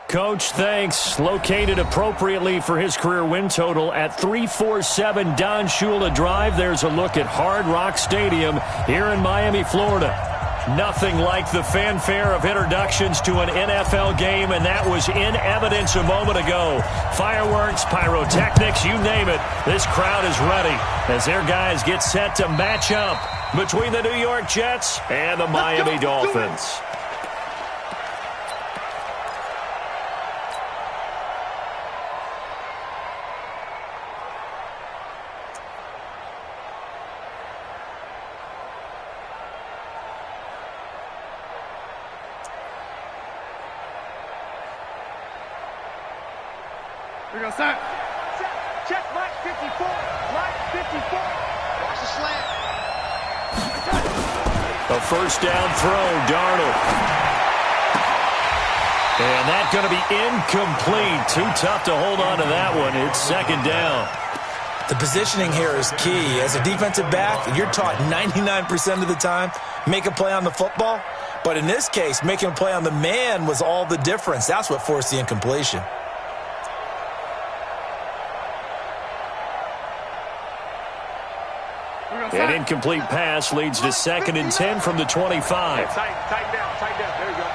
Coach, thanks. Located appropriately for his career win total at 347 Don Shula Drive. There's a look at Hard Rock Stadium here in Miami, Florida. Nothing like the fanfare of introductions to an NFL game, and that was in evidence a moment ago. Fireworks, pyrotechnics, you name it. This crowd is ready as their guys get set to match up between the New York Jets and the Miami Dolphins. Here we go, set. Check, Mike 54. Mike 54. Watch the slant. A first down throw, Darnold. And that's going to be incomplete. Too tough to hold on to that one. It's second down. The positioning here is key. As a defensive back, you're taught 99% of the time, make a play on the football. But in this case, making a play on the man was all the difference. That's what forced the incompletion. An incomplete pass leads to 2nd and 10 from the 25. Tight down. There you go.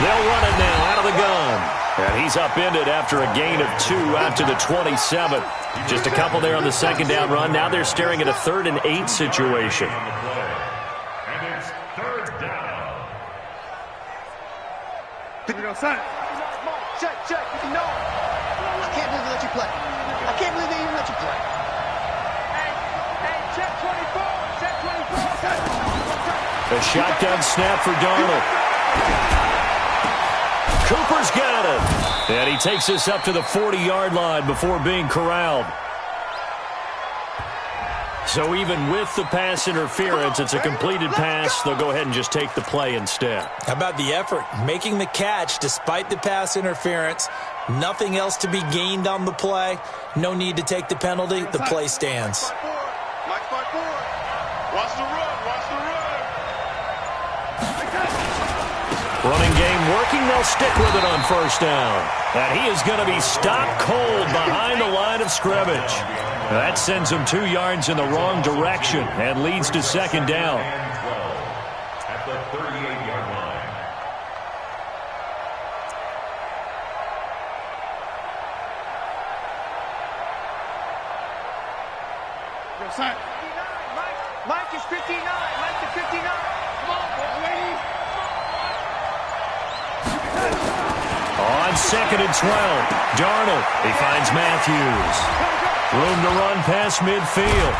They'll run it now out of the gun. And he's upended after a gain of 2 out to the 27. Just a couple there on the second down run. Now they're staring at a 3rd and 8 situation. And it's 3rd down. Here we go, set. Check. No. I can't believe they let you play. I can't believe they even let you play. Hey, check 24. Check 24. A shotgun snap for Darnold. Cooper's got it. And he takes us up to the 40-yard line before being corralled. So even with the pass interference, it's a completed pass. They'll go ahead and just take the play instead. How about the effort? Making the catch despite the pass interference. Nothing else to be gained on the play. No need to take the penalty. The play stands. Mike forward. Watch the run. Running game working. They'll stick with it on first down. And he is going to be stopped cold behind the line of scrimmage. That sends him 2 yards in the wrong direction and leads to second down. At the 38-yard line. Mike is 59. Mike to 59. Come on, ladies. On 2nd and 12, Darnold. He finds Matthews. Room to run past midfield.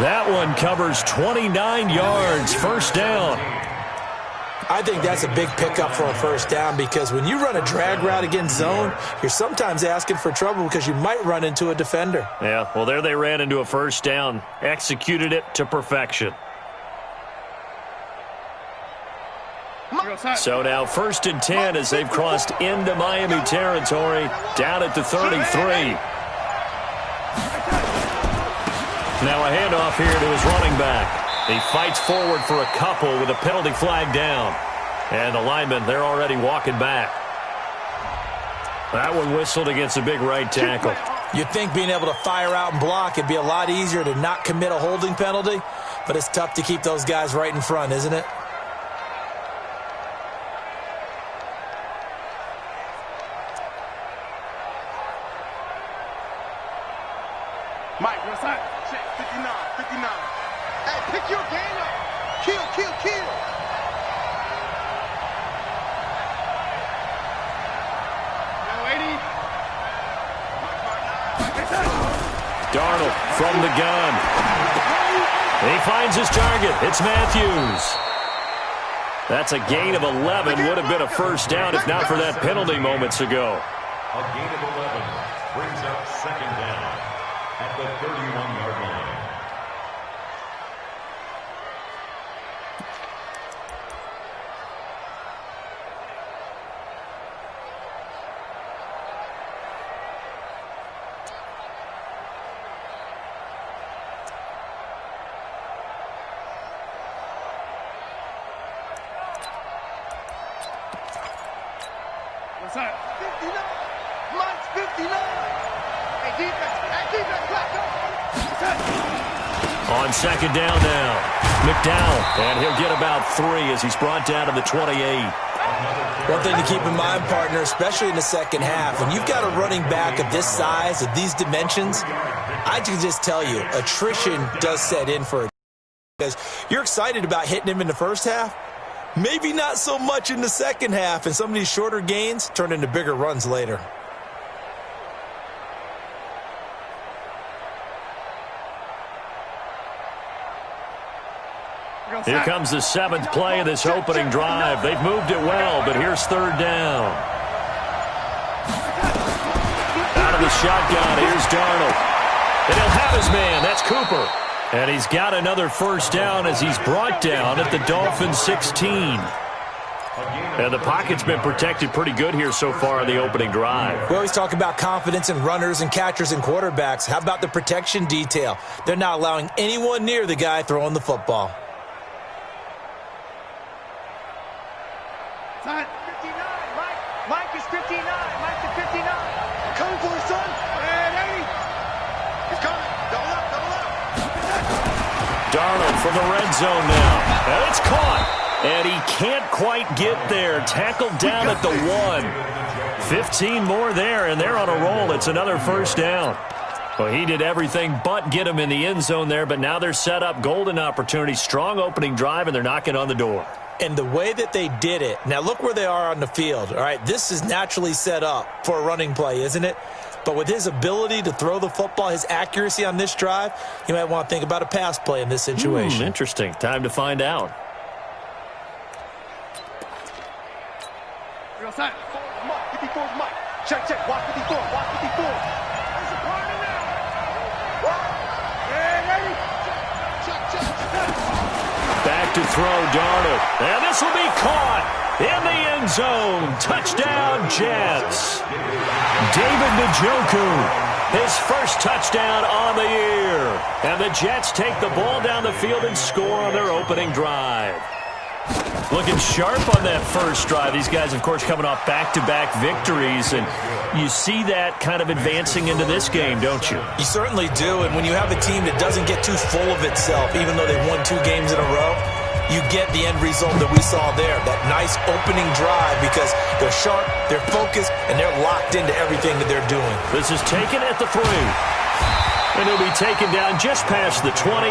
That one covers 29 yards. First down. I think that's a big pickup for a first down because when you run a drag route against zone, you're sometimes asking for trouble because you might run into a defender. Yeah, well, there they ran into a first down. Executed it to perfection. So now 1st and 10 as they've crossed into Miami territory, down at the 33. Now a handoff here to his running back. He fights forward for a couple with a penalty flag down. And the linemen, they're already walking back. That one whistled against a big right tackle. You'd think being able to fire out and block it'd be a lot easier to not commit a holding penalty, but it's tough to keep those guys right in front, isn't it? Mike, what's that? Check 59. Hey, pick your game up. Kill. Darnold from the gun. He finds his target. It's Matthews. That's a gain of 11. Would have been a first down if not for that penalty moments ago. A gain of 11 brings up second down at the 31-yard line. Mike's 59. Hey, defense, back up. On second down now, McDowell, and he'll get about 3 as he's brought down to the 28. One thing to keep in mind, partner, especially in the second half, when you've got a running back of this size, of these dimensions, I can just tell you, attrition does set in for it. Because you're excited about hitting him in the first half, maybe not so much in the second half, and some of these shorter gains turn into bigger runs later. Here comes the 7th play of this opening drive. They've moved it well, but here's third down. Out of the shotgun, here's Darnold. And he'll have his man. That's Cooper. And he's got another first down as he's brought down at the Dolphins 16. And the pocket's been protected pretty good here so far in the opening drive. We always talk about confidence in runners and catchers and quarterbacks. How about the protection detail? They're not allowing anyone near the guy throwing the football. 59. Mike is 59. Mike is 59. Coming for his son. And Eddie. He's coming. Double up, double up. Darnold from the red zone now. And it's caught. And he can't quite get there. Tackled down at the 1. 15 more there, and they're on a roll. It's another first down. Well, he did everything but get him in the end zone there, but now they're set up. Golden opportunity. Strong opening drive, and they're knocking on the door. And the way that they did it, now look where they are on the field, all right? This is naturally set up for a running play, isn't it? But with his ability to throw the football, his accuracy on this drive, you might want to think about a pass play in this situation. Interesting. Time to find out. Real side. 54's Mike. Check, check. Watch 54. Watch 54. There's a partner now. What? Hey, ready? Check, check, check. Back to throw, Darnold. And this will be caught in the end zone. Touchdown, Jets. David Njoku, his first touchdown on the year. And the Jets take the ball down the field and score on their opening drive. Looking sharp on that first drive. These guys, of course, coming off back-to-back victories, and you see that kind of advancing into this game, don't you? You certainly do, and when you have a team that doesn't get too full of itself, even though they've won 2 games in a row, you get the end result that we saw there, that nice opening drive, because they're sharp, they're focused, and they're locked into everything that they're doing. This is taken at the 3. And he'll be taken down just past the 20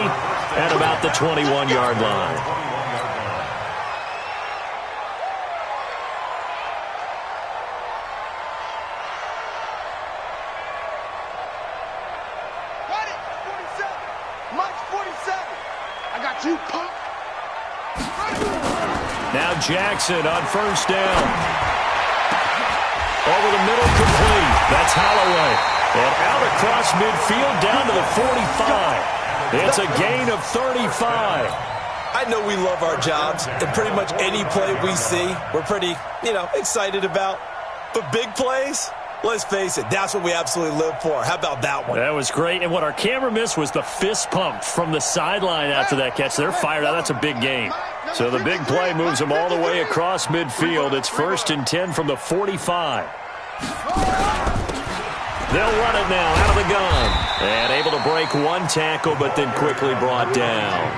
at about the 21-yard line. Now Jackson on first down. Over the middle, complete. That's Holloway. And out across midfield down to the 45. It's a gain of 35. I know we love our jobs, and pretty much any play we see, we're pretty, excited about. But big plays, let's face it, that's what we absolutely live for. How about that one? That was great. And what our camera missed was the fist pump from the sideline after that catch. They're fired out. That's a big gain. So the big play moves them all the way across midfield. It's 1st and 10 from the 45. They'll run it now out of the gun. And able to break 1 tackle, but then quickly brought down.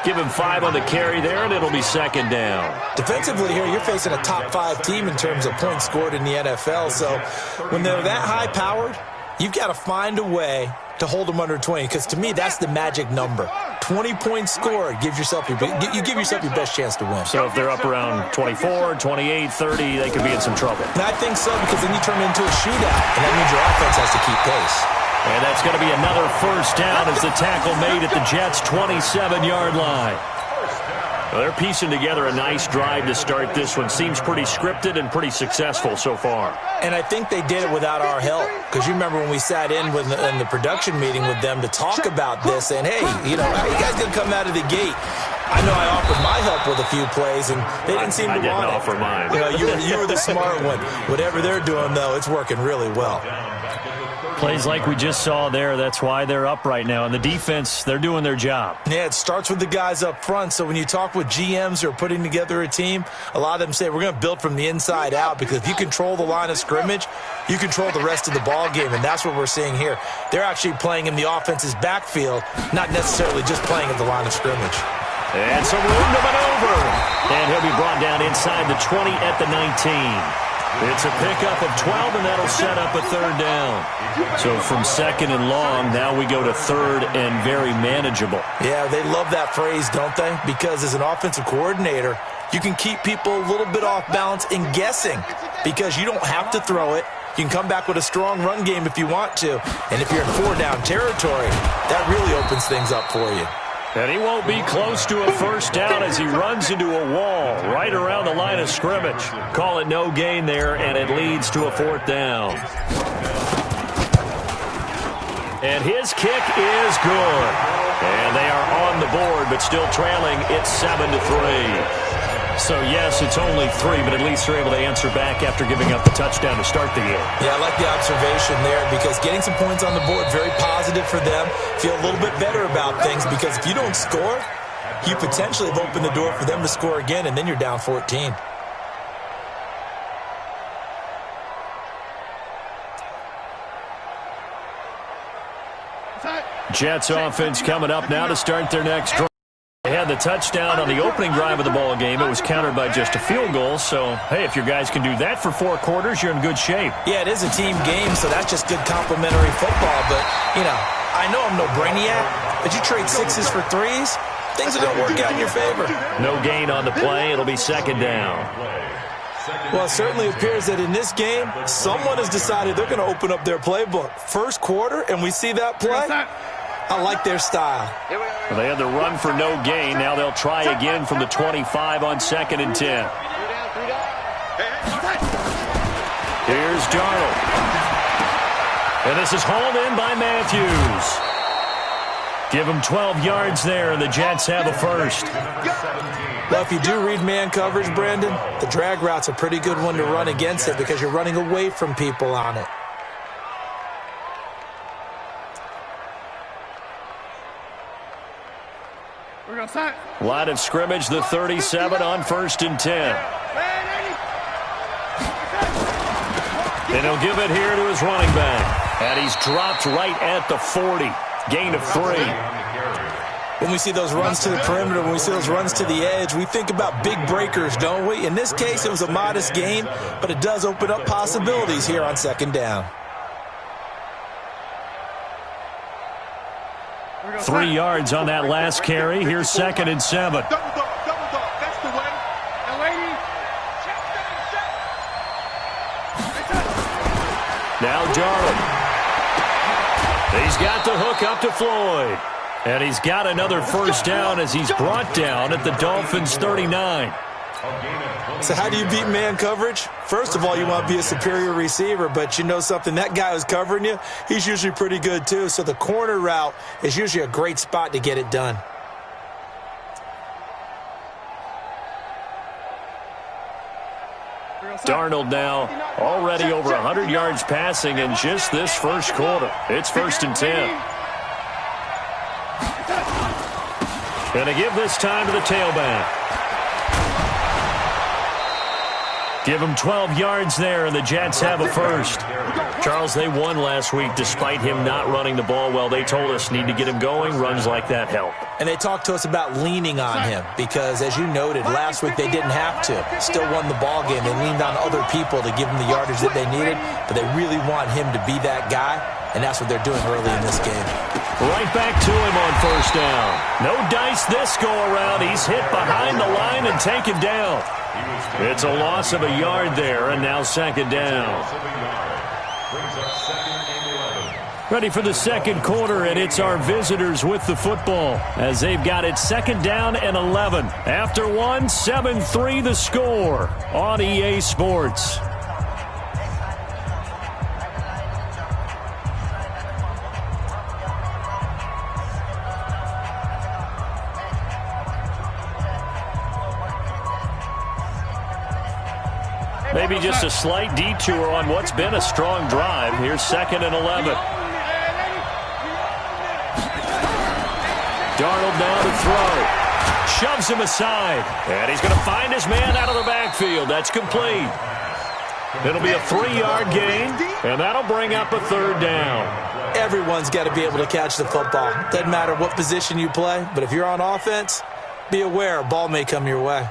Give him 5 on the carry there, and it'll be 2nd down. Defensively here, you're facing a top 5 team in terms of points scored in the NFL. So when they're that high-powered, you've got to find a way to hold them under 20, because to me, that's the magic number. 20 points scored gives yourself you give yourself your best chance to win. So if they're up around 24, 28, 30, they could be in some trouble. And I think so, because then you turn it into a shootout, and that means your offense has to keep pace. And that's going to be another first down as the tackle made at the Jets' 27-yard line. Well, they're piecing together a nice drive to start this one. Seems pretty scripted and pretty successful so far. And I think they did it without our help. Because you remember when we sat in the production meeting with them to talk about this, and hey, how are you guys going to come out of the gate? I know I offered my help with a few plays, and they didn't seem to want it. I didn't offer mine. You were the smart one. Whatever they're doing, though, it's working really well. Plays like we just saw there. That's why they're up right now. And the defense, they're doing their job. Yeah, it starts with the guys up front. So when you talk with GMs who are putting together a team, a lot of them say we're going to build from the inside out, because if you control the line of scrimmage, you control the rest of the ball game, and that's what we're seeing here. They're actually playing in the offense's backfield, not necessarily just playing at the line of scrimmage. And some room to maneuver. And he'll be brought down inside the 20 at the 19. It's a pickup of 12, and that'll set up a third down. So from second and long, now we go to third and very manageable. Yeah, they love that phrase, don't they? Because as an offensive coordinator, you can keep people a little bit off balance and guessing, because you don't have to throw it. You can come back with a strong run game if you want to. And if you're in four-down territory, that really opens things up for you. And he won't be close to a first down as he runs into a wall right around the line of scrimmage. Call it no gain there, and it leads to a fourth down. And his kick is good. And they are on the board, but still trailing. It's 7-3. So, yes, it's only 3, but at least they're able to answer back after giving up the touchdown to start the game. Yeah, I like the observation there, because getting some points on the board, very positive for them. Feel a little bit better about things, because if you don't score, you potentially have opened the door for them to score again, and then you're down 14. Jets offense coming up now to start their next drive. They had the touchdown on the opening drive of the ball game. It was countered by just a field goal. So, hey, if your guys can do that for 4 quarters, you're in good shape. Yeah, it is a team game, so that's just good complimentary football. But, I know I'm no brainiac, but you trade 6s for 3s, things are going to work out in your favor. No gain on the play. It'll be second down. Well, it certainly appears that in this game, someone has decided they're going to open up their playbook. First quarter, and we see that play. I like their style. Well, they had the run for no gain. Now they'll try again from the 25 on 2nd and 10. Here's Darnold. And this is hauled in by Matthews. Give him 12 yards there, and the Jets have a first. Well, if you do read man coverage, Brandon, the drag route's a pretty good one to run against it, because you're running away from people on it. Line of scrimmage, the 37 on 1st and 10. And he'll give it here to his running back. And he's dropped right at the 40. Gain of 3. When we see those runs to the perimeter, when we see those runs to the edge, we think about big breakers, don't we? In this case, it was a modest gain, but it does open up possibilities here on 2nd down. 3 yards on that last carry. Here's 2nd and 7. Double dog. That's the way. Now, lady. Now Darnold. He's got the hook up to Floyd. And he's got another first down as he's brought down at the Dolphins' 39. So how do you beat man coverage? First of all, you want to be a superior receiver, but you know something, that guy who's covering you, he's usually pretty good too. So the corner route is usually a great spot to get it done. Darnold now already over 100 yards passing in just this first quarter. It's 1st and 10. And they give this time to the tailback. Give him 12 yards there, and the Jets have a first. Charles, they won last week despite him not running the ball well. They told us need to get him going. Runs like that help. And they talked to us about leaning on him because, as you noted, last week they didn't have to. Still won the ball game. They leaned on other people to give them the yardage that they needed, but they really want him to be that guy, and that's what they're doing early in this game. Right back to him on first down. No dice this go-around. He's hit behind the line and taken down. It's a loss of a yard there, and now 2nd down. Ready for the second quarter, and it's our visitors with the football as they've got it 2nd down and 11. After 1, 7-3 the score on EA Sports. Maybe just a slight detour on what's been a strong drive. Here's 2nd and 11. Darnold now to throw. Shoves him aside. And he's going to find his man out of the backfield. That's complete. It'll be a 3-yard gain, and that'll bring up a 3rd down. Everyone's got to be able to catch the football. Doesn't matter what position you play, but if you're on offense, be aware a ball may come your way.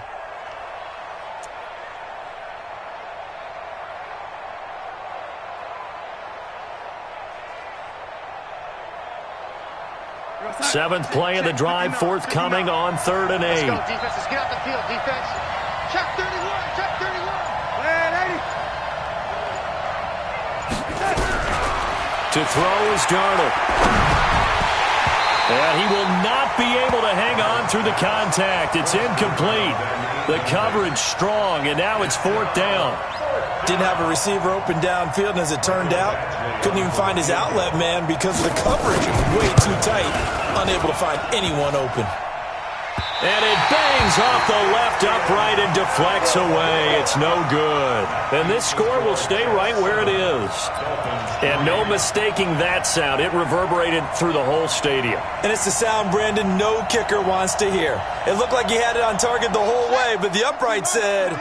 Seventh play of the drive, forthcoming on 3rd and 8. Let's go, defense. Let's get out the field, defense. Check 31, check 31. And 80. To throw is Darnold. And he will not be able to hang on through the contact. It's incomplete. The coverage strong, and now it's 4th down. Didn't have a receiver open downfield, and as it turned out, couldn't even find his outlet man because of the coverage. It was way too tight, unable to find anyone open. And it bangs off the left upright and deflects away. It's no good. And this score will stay right where it is. And no mistaking that sound. It reverberated through the whole stadium. And it's the sound, Brandon, no kicker wants to hear. It looked like he had it on target the whole way, but the upright said,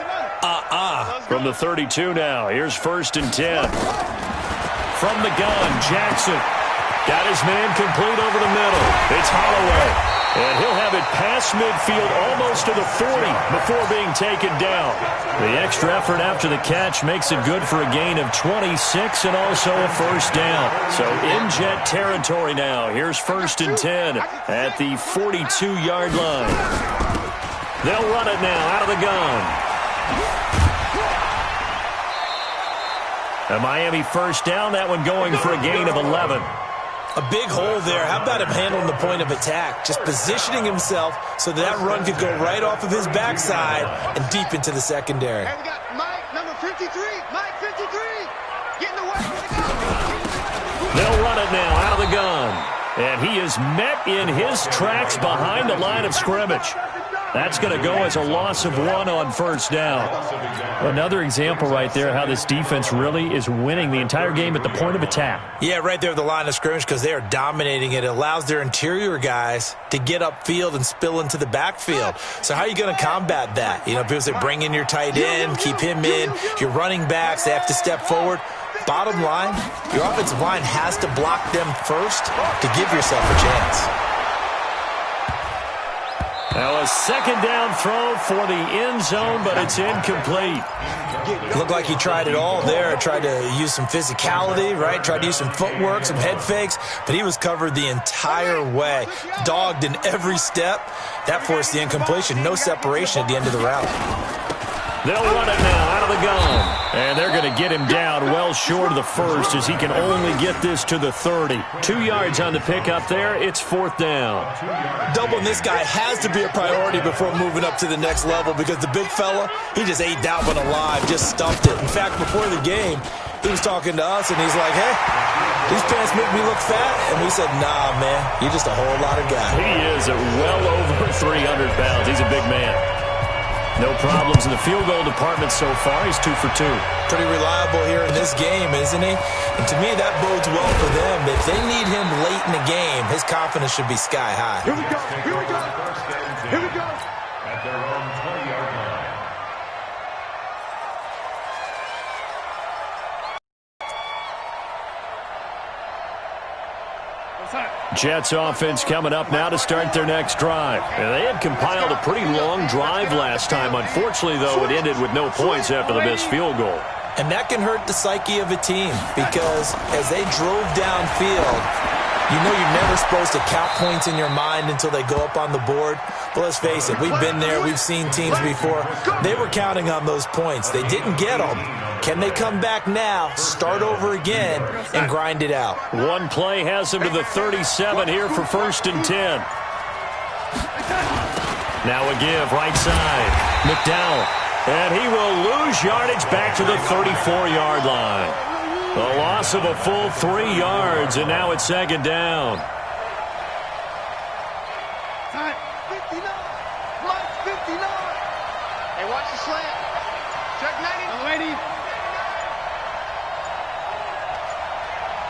From the 32 now, here's 1st and 10. From the gun, Jackson. Got his man complete over the middle. It's Holloway. And he'll have it past midfield almost to the 40 before being taken down. The extra effort after the catch makes it good for a gain of 26 and also a 1st down. So in Jet territory now. Here's 1st and 10 at the 42-yard line. They'll run it now out of the gun. A Miami 1st down, that one going for a gain of 11. A big hole there. How about him handling the point of attack? Just positioning himself so that run could go right off of his backside and deep into the secondary. And we got Mike, number 53. Mike, 53. Getting away. They'll run it now out of the gun. And he is met in his tracks behind the line of scrimmage. That's going to go as a loss of 1 on 1st down. Another example right there how this defense really is winning the entire game at the point of attack. Yeah, right there at the line of scrimmage because they are dominating it. It allows their interior guys to get upfield and spill into the backfield. So how are you going to combat that? You know, people say bring in your tight end, keep him in. Your running backs, they have to step forward. Bottom line, your offensive line has to block them first to give yourself a chance. Now a 2nd down throw for the end zone, but it's incomplete. Looked like he tried it all there. Tried to use some physicality, right? Tried to use some footwork, some head fakes, but he was covered the entire way. Dogged in every step. That forced the incompletion. No separation at the end of the route. They'll run it now out of the gun. And they're going to get him down well short of the 1st as he can only get this to the 30. 2 yards on the pickup there. It's 4th down. Doubling this guy has to be a priority before moving up to the next level because the big fella, he just ate that one alive, just stuffed it. In fact, before the game, he was talking to us and he's like, hey, these pants make me look fat. And we said, nah, man, you're just a whole lot of guy. He is at well over 300 pounds. He's a big man. No problems in the field goal department so far. He's 2 for 2. Pretty reliable here in this game, isn't he? And to me, that bodes well for them. If they need him late in the game, his confidence should be sky high. Here we go. Here we go. Here we go. At their own 20-yard line. Jets offense coming up now to start their next drive. And they had compiled a pretty long drive last time. Unfortunately, though, it ended with no points after the missed field goal. And that can hurt the psyche of a team because as they drove downfield, you know you're never supposed to count points in your mind until they go up on the board. But let's face it, we've been there. We've seen teams before. They were counting on those points. They didn't get them. Can they come back now, start over again, and grind it out? One play has him to the 37 here for 1st and 10. Now a give, right side. McDowell. And he will lose yardage back to the 34-yard line. A loss of a full 3 yards, and now it's 2nd down. Time. 59. Mike, 59. Hey, watch the slant. Check 90.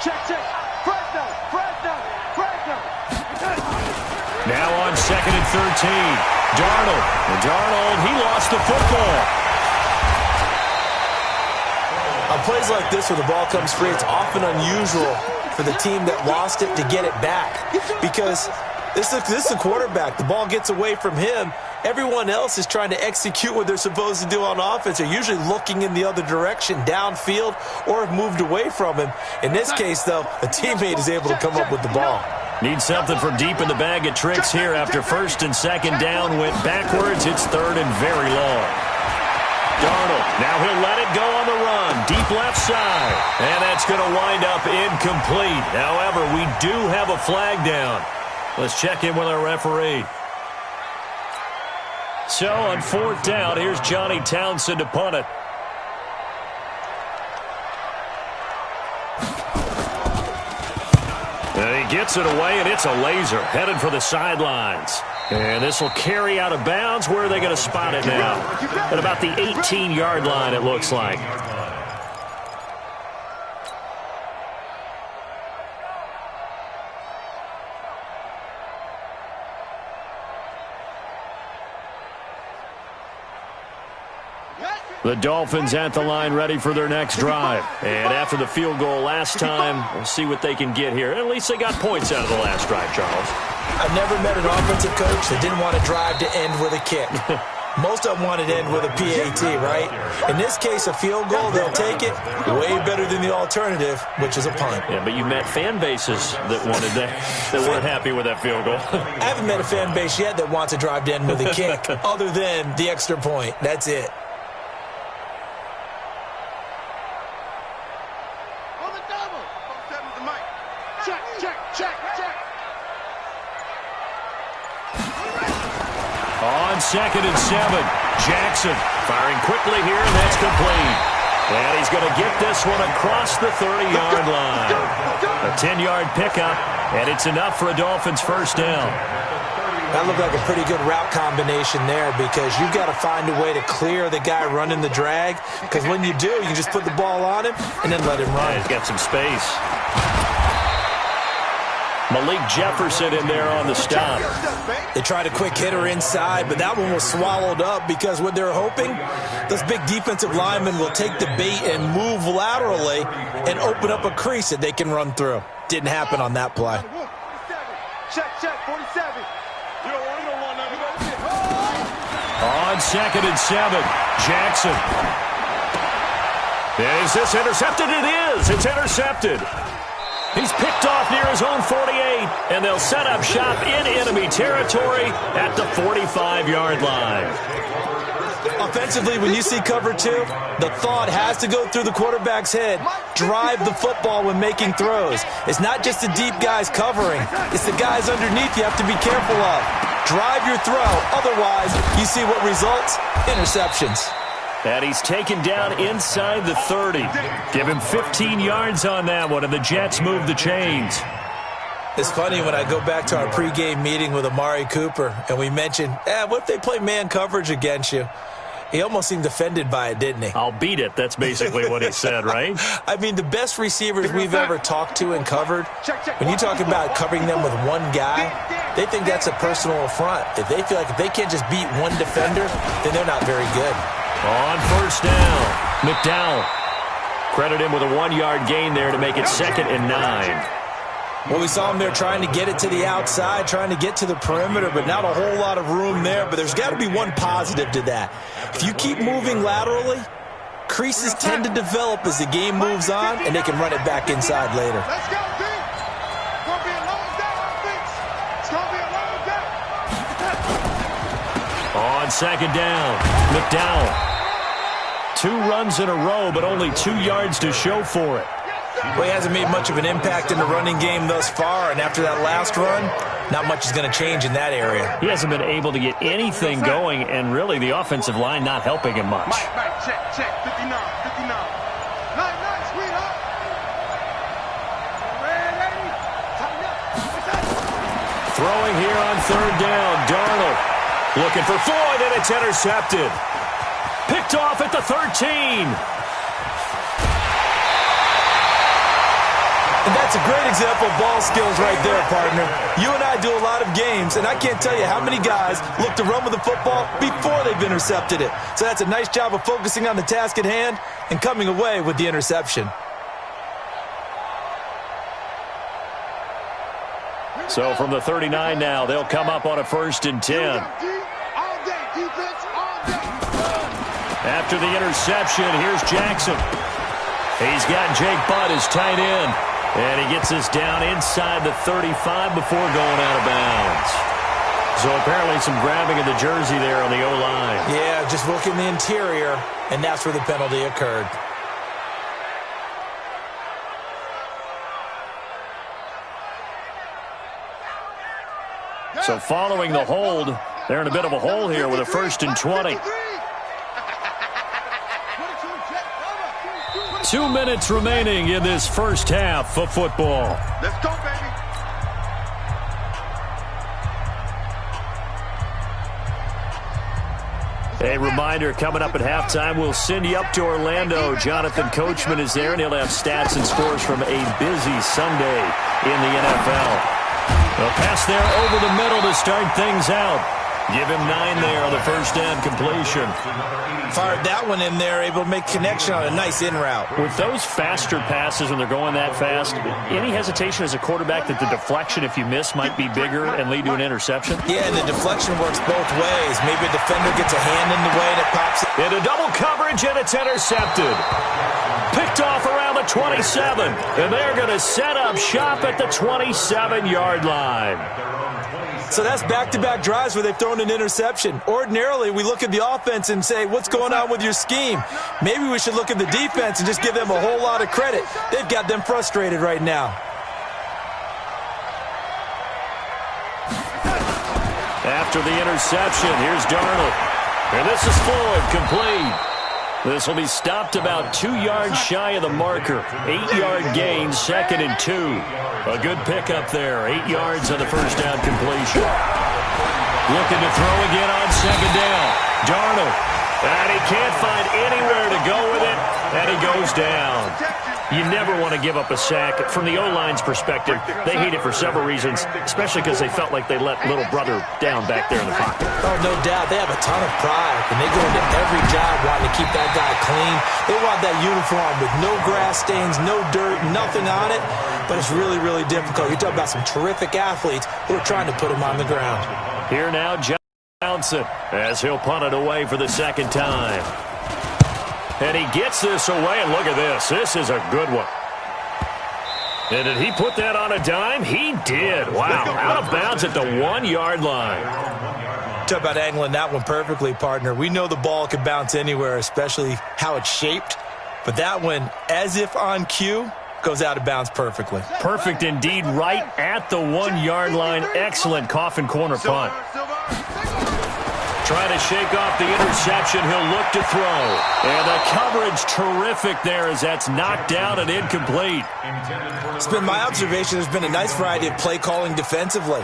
check. Fresno. Now on 2nd and 13. Darnold, he lost the football. On plays like this where the ball comes free, it's often unusual for the team that lost it to get it back. Because this is a quarterback. The ball gets away from him. Everyone else is trying to execute what they're supposed to do on offense. They're usually looking in the other direction, downfield, or have moved away from him. In this case, though, a teammate is able to come up with the ball. Need something from deep in the bag of tricks here after 1st and 2nd down went backwards. It's 3rd and very long. Darnold, now he'll let it go on the run. Deep left side. And that's going to wind up incomplete. However, we do have a flag down. Let's check in with our referee. So on 4th down, here's Johnny Townsend to punt it. And he gets it away, and it's a laser headed for the sidelines. And this will carry out of bounds. Where are they going to spot it now? At about the 18-yard line, it looks like. The Dolphins at the line ready for their next drive. And after the field goal last time, we'll see what they can get here. At least they got points out of the last drive, Charles. I've never met an offensive coach that didn't want to drive to end with a kick. Most of them wanted to end with a PAT, right? In this case, a field goal, they'll take it. Way better than the alternative, which is a punt. Yeah, but you met fan bases that wanted that, that weren't happy with that field goal. I haven't met a fan base yet that wants to drive to end with a kick, other than the extra point. That's it. On 2nd and 7, Jackson firing quickly here, and that's complete. And he's going to get this one across the 30-yard line. A 10-yard pickup, and it's enough for a Dolphins first down. That looked like a pretty good route combination there because you've got to find a way to clear the guy running the drag, because when you do, you can just put the ball on him and then let him run. Yeah, he's got some space. Malik Jefferson in there on the stop. They tried a quick hitter inside, but that one was swallowed up because what they're hoping, those big defensive linemen will take the bait and move laterally and open up a crease that they can run through. Didn't happen on that play. Check, 47. You don't want On 2nd and 7, Jackson. Is this intercepted? It is. It's intercepted. He's picked off near his own 48, and they'll set up shop in enemy territory at the 45-yard line. Offensively, when you see cover 2, the thought has to go through the quarterback's head. Drive the football when making throws. It's not just the deep guys covering. It's the guys underneath you have to be careful of. Drive your throw. Otherwise, you see what results? Interceptions. And he's taken down inside the 30. Give him 15 yards on that one, and the Jets move the chains. It's funny when I go back to our pregame meeting with Amari Cooper, and we mentioned, what if they play man coverage against you? He almost seemed offended by it, didn't he? I'll beat it. That's basically what he said, right? I mean, the best receivers we've ever talked to and covered, when you talk about covering them with one guy, they think that's a personal affront. If they feel like if they can't just beat one defender, then they're not very good. On first down, McDowell. Credit him with a 1-yard gain there to make it 2nd and 9. Well, we saw him there trying to get it to the outside, trying to get to the perimeter, but not a whole lot of room there. But there's got to be one positive to that. If you keep moving laterally, creases tend to develop as the game moves on, and they can run it back inside later. Let's go, B. It's going to be a long day, offense. It's going to be a long day. On 2nd down, McDowell. 2 runs in a row, but only 2 yards to show for it. Well, he hasn't made much of an impact in the running game thus far, and after that last run, not much is going to change in that area. He hasn't been able to get anything going, and really the offensive line not helping him much. Mike, check, 59. Nice, sweetheart. Ready, tighten up. Throwing here on 3rd down, Darnold. Looking for Floyd, and it's intercepted. Picked off at the 13. And that's a great example of ball skills right there, partner. You and I do a lot of games, and I can't tell you how many guys look to run with the football before they've intercepted it. So that's a nice job of focusing on the task at hand and coming away with the interception. So from the 39 now, they'll come up on a 1st and 10. After the interception, here's Jackson. He's got Jake Butt as tight end. And he gets us down inside the 35 before going out of bounds. So apparently some grabbing of the jersey there on the O-line. Yeah, just look in the interior, and that's where the penalty occurred. So following the hold, they're in a bit of a hole here with a 1st and 20. 2 minutes remaining in this first half of football. Let's go, baby. A reminder, coming up at halftime, we'll send you up to Orlando. Jonathan Coachman is there, and he'll have stats and scores from a busy Sunday in the NFL. A pass there over the middle to start things out. Give him 9 there on the first down completion. Fired that one in there, able to make connection on a nice in route. With those faster passes when they're going that fast, any hesitation as a quarterback that the deflection, if you miss, might be bigger and lead to an interception? Yeah, and the deflection works both ways. Maybe a defender gets a hand in the way and it pops. Into double coverage, and it's intercepted. Picked off around the 27, and they're going to set up shop at the 27-yard line. So that's back-to-back drives where they've thrown an interception. Ordinarily, we look at the offense and say, what's going on with your scheme? Maybe we should look at the defense and just give them a whole lot of credit. They've got them frustrated right now. After the interception, here's Darnold. And this is Floyd, complete. This will be stopped about 2 yards shy of the marker. 8-yard gain, 2nd and 2. A good pickup there. 8 yards on the first down completion. Looking to throw again on 2nd down. Darnold. And he can't find anywhere to go with it. And he goes down. You never want to give up a sack. From the O-line's perspective, they hate it for several reasons, especially because they felt like they let little brother down back there in the pocket. Oh, no doubt. They have a ton of pride, and they go into every job wanting to keep that guy clean. They want that uniform with no grass stains, no dirt, nothing on it, but it's really, really difficult. You're talking about some terrific athletes who are trying to put him on the ground. Here now, Johnson, as he'll punt it away for the 2nd time. And he gets this away, and look at this. This is a good one. And did he put that on a dime? He did. Wow, out of bounds at the 1-yard line. Talk about angling that one perfectly, partner. We know the ball can bounce anywhere, especially how it's shaped. But that one, as if on cue, goes out of bounds perfectly. Perfect indeed, right at the 1-yard line. Excellent coffin corner punt. Trying to shake off the interception. He'll look to throw. And the coverage terrific there as that's knocked down and incomplete. It's been my observation there's been a nice variety of play calling defensively.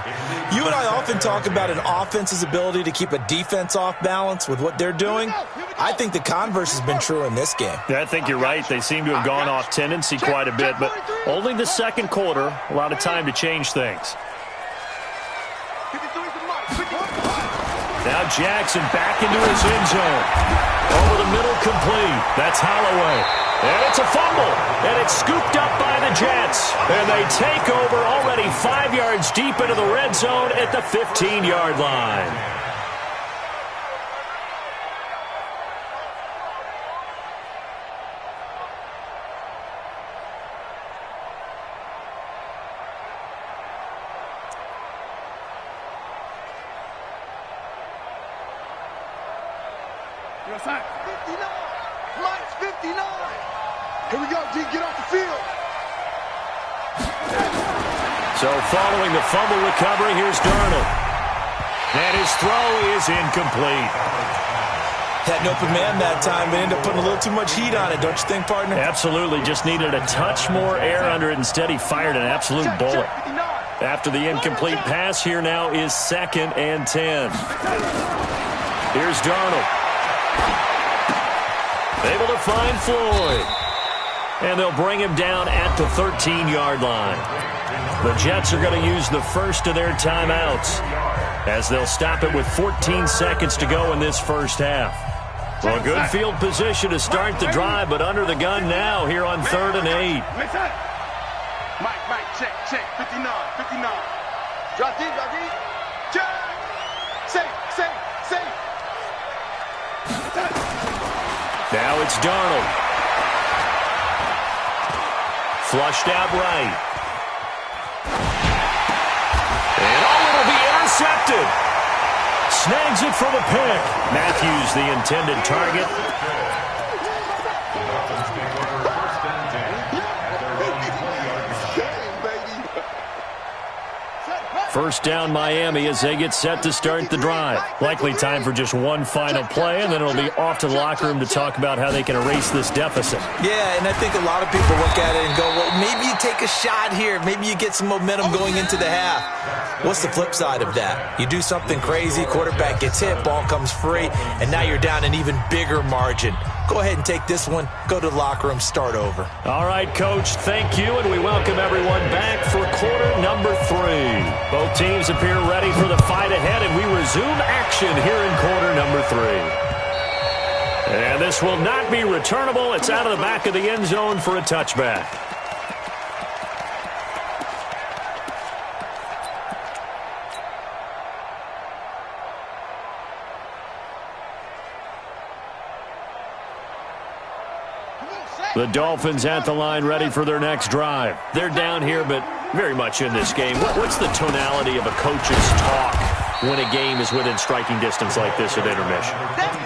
You and I often talk about an offense's ability to keep a defense off balance with what they're doing. I think the converse has been true in this game. Yeah, I think you're right. They seem to have gone off tendency quite a bit, but only the 2nd quarter, a lot of time to change things. Now Jackson back into his end zone. Over the middle, complete. That's Holloway. And it's a fumble. And it's scooped up by the Jets. And they take over already 5 yards deep into the red zone at the 15-yard line. Mike's 59. Here we go, D. Get off the field. So following the fumble recovery, here's Darnold. And his throw is incomplete. Had an open man that time, but ended up putting a little too much heat on it, don't you think, partner? Absolutely. Just needed a touch more air under it. Instead, he fired an absolute bullet. After the incomplete pass, here now is 2nd and 10. Here's Darnold. Able to find Floyd. And they'll bring him down at the 13-yard line. The Jets are going to use the first of their timeouts as they'll stop it with 14 seconds to go in this first half. Well, good field position to start the drive, but under the gun now here on 3rd and 8. Mike, check, 59. Drop deep, check. Safe. Now it's Darnold. Flushed out right. And it'll be intercepted. Snags it for the pick. Matthews, the intended target. First down Miami as they get set to start the drive. Likely time for just one final play, and then it'll be off to the locker room to talk about how they can erase this deficit. Yeah, and I think a lot of people look at it and go, well, maybe you take a shot here. Maybe you get some momentum going into the half. What's the flip side of that? You do something crazy, quarterback gets hit, ball comes free, and now you're down an even bigger margin. Go ahead and take this one, go to the locker room, start over. All right, Coach, thank you, and we welcome everyone back for quarter number 3. Both teams appear ready for the fight ahead, and we resume action here in quarter number 3. And this will not be returnable. It's out of the back of the end zone for a touchback. The Dolphins at the line ready for their next drive. They're down here, but very much in this game. What's the tonality of a coach's talk when a game is within striking distance like this at intermission?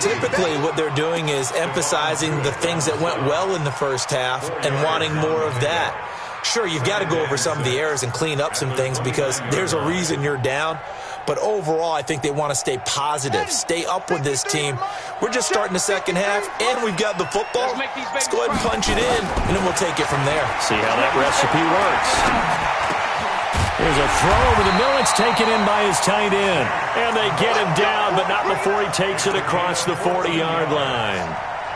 Typically, what they're doing is emphasizing the things that went well in the first half and wanting more of that. Sure, you've got to go over some of the errors and clean up some things because there's a reason you're down. But overall, I think they want to stay positive, stay up with this team. We're just starting the second half, and we've got the football. Let's go ahead and punch it in, and then we'll take it from there. See how that recipe works. There's a throw over the middle. It's taken in by his tight end. And they get him down, but not before he takes it across the 40-yard line.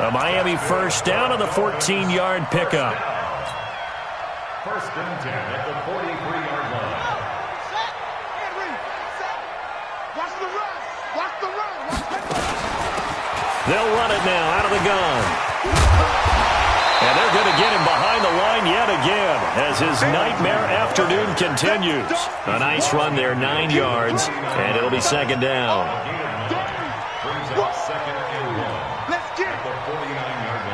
A Miami first down on the 14-yard pickup. First and 10 at the 43-yard line. They'll run it now out of the gun. And they're going to get him behind the line yet again as his nightmare afternoon continues. A nice run there, 9 yards, and it'll be second down. Brings up second and 1 at the 49-yard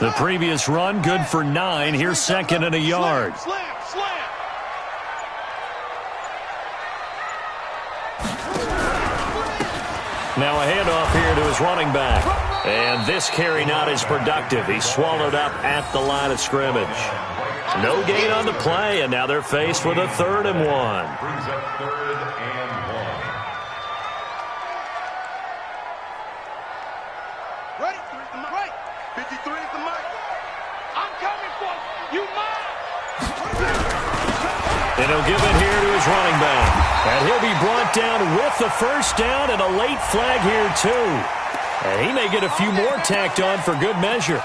line. The previous run, good for 9. Here's second and a yard. Now a handoff here to his running back. And this carry not as productive. He's swallowed up at the line of scrimmage. No gain on the play, and now they're faced with a 3rd and 1. Brings up 3rd and 1. Right, 53 is the mic. I'm coming for you. You mine. And he'll give it here to his running back. And he'll be brought down with the first down and a late flag here, too. And he may get a few more tacked on for good measure.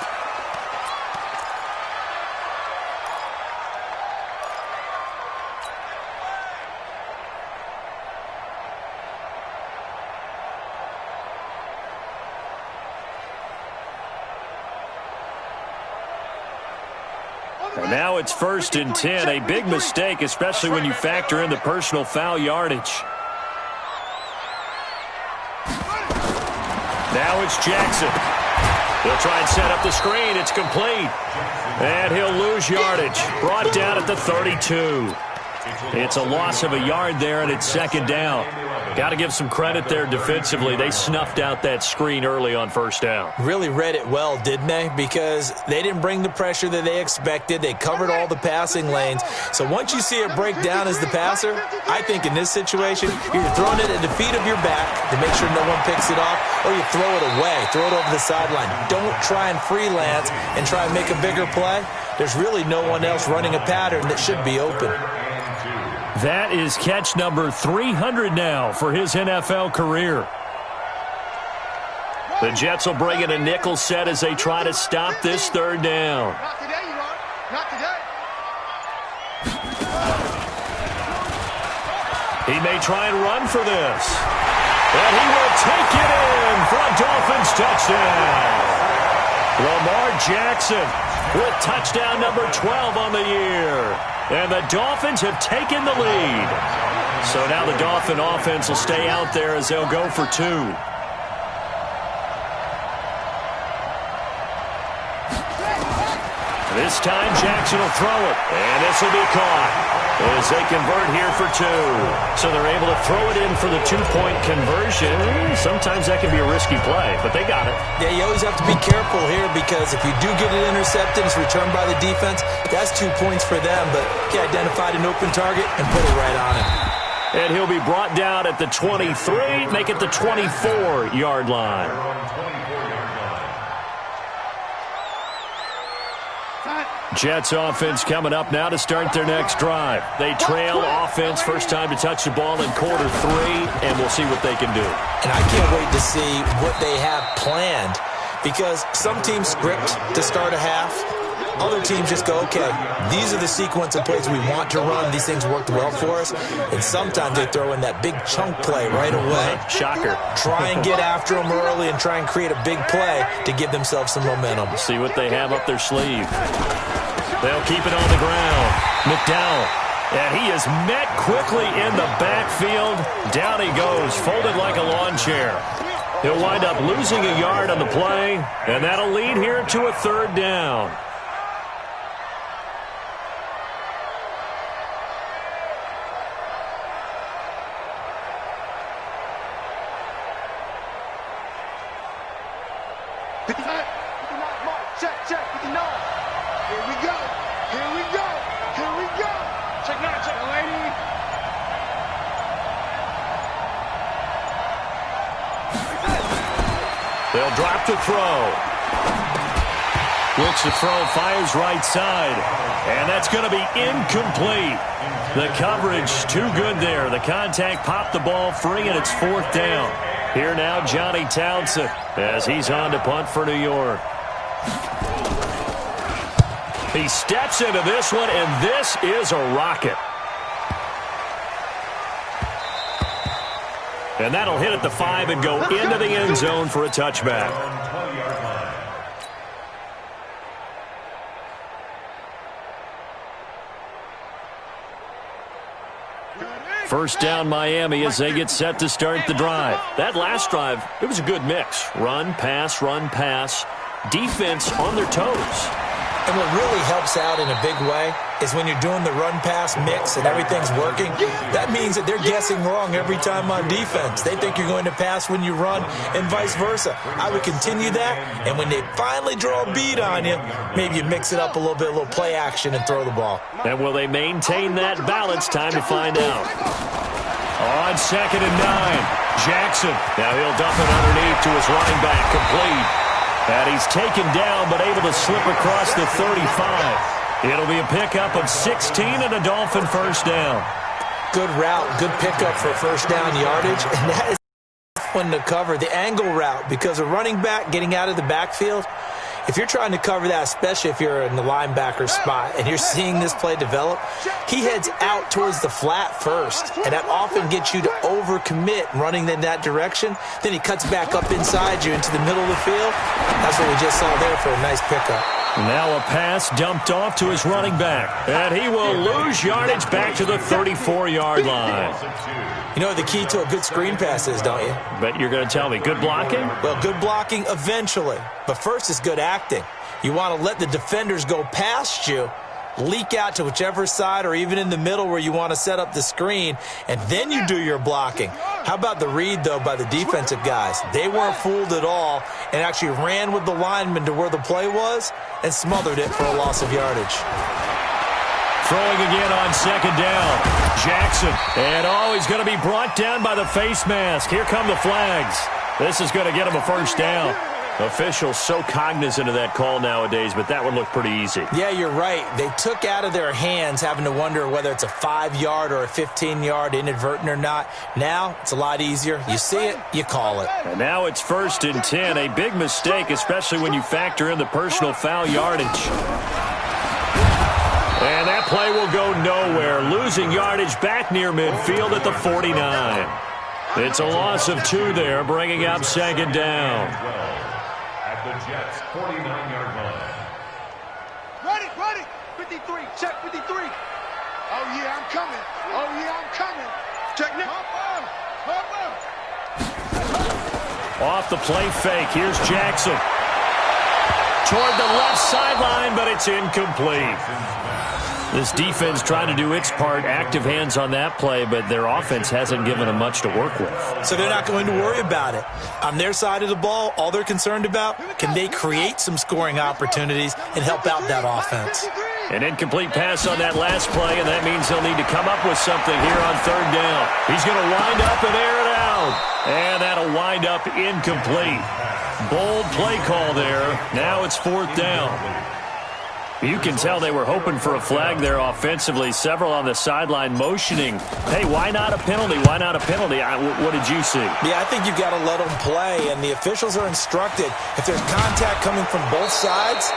And now it's 1st and 10, a big mistake, especially when you factor in the personal foul yardage. Now it's Jackson. He'll try and set up the screen. It's complete. And he'll lose yardage. Brought down at the 32. It's a loss of a yard there, and it's second down. Got to give some credit there defensively. They snuffed out that screen early on first down. Really read it well, didn't they? Because they didn't bring the pressure that they expected. They covered all the passing lanes. So once you see it break down as the passer, I think in this situation, you're throwing it at the feet of your back to make sure no one picks it off, or you throw it away, throw it over the sideline. Don't try and freelance and try and make a bigger play. There's really no one else running a pattern that should be open. That is catch number 300 now for his NFL career. The Jets will bring in a nickel set as they try to stop this third down. Not today, you are. Not today. He may try and run for this. And he will take it in for a Dolphins touchdown. Lamar Jackson with touchdown number 12 on the year. And the Dolphins have taken the lead. So now the Dolphin offense will stay out there as they'll go for two. This time Jackson will throw it, and this will be caught as they convert here for two. So they're able to throw it in for the two-point conversion. Sometimes that can be a risky play, but they got it. Yeah, you always have to be careful here because if you do get it intercepted, it's returned by the defense, that's 2 points for them, but he identified an open target and put it right on him. And he'll be brought down at the 23, make it the 24-yard line. Jets offense coming up now to start their next drive. They trail offense, first time to touch the ball in quarter 3, and we'll see what they can do. And I can't wait to see what they have planned because some teams script to start a half. Other teams just go, okay, these are the sequence of plays we want to run. These things worked well for us. And sometimes they throw in that big chunk play right away. Shocker. Try and get after them early and try and create a big play to give themselves some momentum. See what they have up their sleeve. They'll keep it on the ground. McDowell. And he is met quickly in the backfield. Down he goes, folded like a lawn chair. He'll wind up losing a yard on the play, and that'll lead here to a third down. Check, 59. Here we go. Here we go. Here we go. Check 9, check, lady. They'll drop to throw. Looks to throw, fires right side. And that's going to be incomplete. The coverage too good there. The contact popped the ball free, and it's fourth down. Here now, Johnny Townsend, as he's on to punt for New York. He steps into this one, and this is a rocket. And that'll hit at the 5 and go into the end zone for a touchback. First down Miami as they get set to start the drive. That last drive, it was a good mix. Run, pass, defense on their toes. And what really helps out in a big way is when you're doing the run-pass mix and everything's working, that means that they're guessing wrong every time on defense. They think you're going to pass when you run and vice versa. I would continue that, and when they finally draw a bead on you, maybe you mix it up a little bit, a little play action, and throw the ball. And will they maintain that balance? Time to find out. On 2nd and 9, Jackson. Now he'll dump it underneath to his running back, complete. And he's taken down, but able to slip across the 35. It'll be a pickup of 16 and a Dolphin first down. Good route, good pickup for first down yardage. And that is one to cover, the angle route, because a running back getting out of the backfield, if you're trying to cover that, especially if you're in the linebacker spot and you're seeing this play develop, he heads out towards the flat first, and that often gets you to overcommit running in that direction. Then he cuts back up inside you into the middle of the field. That's what we just saw there for a nice pickup. Now a pass dumped off to his running back, and he will lose yardage back to the 34-yard line. You know what the key to a good screen pass is, don't you? Bet you're going to tell me. Good blocking? Well, good blocking eventually. But first is good acting. You want to let the defenders go past you, leak out to whichever side or even in the middle where you want to set up the screen, and then you do your blocking. How about the read, though, by the defensive guys? They weren't fooled at all and actually ran with the lineman to where the play was and smothered it for a loss of yardage. Throwing again on 2nd down. Jackson. And he's going to be brought down by the face mask. Here come the flags. This is going to get him a first down. Officials so cognizant of that call nowadays, but that would look pretty easy. Yeah, you're right. They took out of their hands having to wonder whether it's a 5-yard or a 15-yard, inadvertent or not. Now, it's a lot easier. You see it, you call it. And now it's 1st and 10. A big mistake, especially when you factor in the personal foul yardage. And that play will go nowhere. Losing yardage back near midfield at the 49. It's a loss of 2 there, bringing up 2nd down. At the Jets' 49-yard line. Ready. 53. Check 53. Oh, yeah, I'm coming. Check now. Off the play fake. Here's Jackson. Toward the left sideline, but it's incomplete. This defense trying to do its part, active hands on that play, but their offense hasn't given them much to work with. So they're not going to worry about it. On their side of the ball, all they're concerned about, can they create some scoring opportunities and help out that offense? An incomplete pass on that last play, and that means they'll need to come up with something here on 3rd down. He's going to wind up and air it out. And that'll wind up incomplete. Bold play call there. Now it's 4th down. You can tell they were hoping for a flag there offensively. Several on the sideline motioning. Hey, why not a penalty? Why not a penalty? What did you see? Yeah, I think you've got to let them play, and the officials are instructed. If there's contact coming from both sides,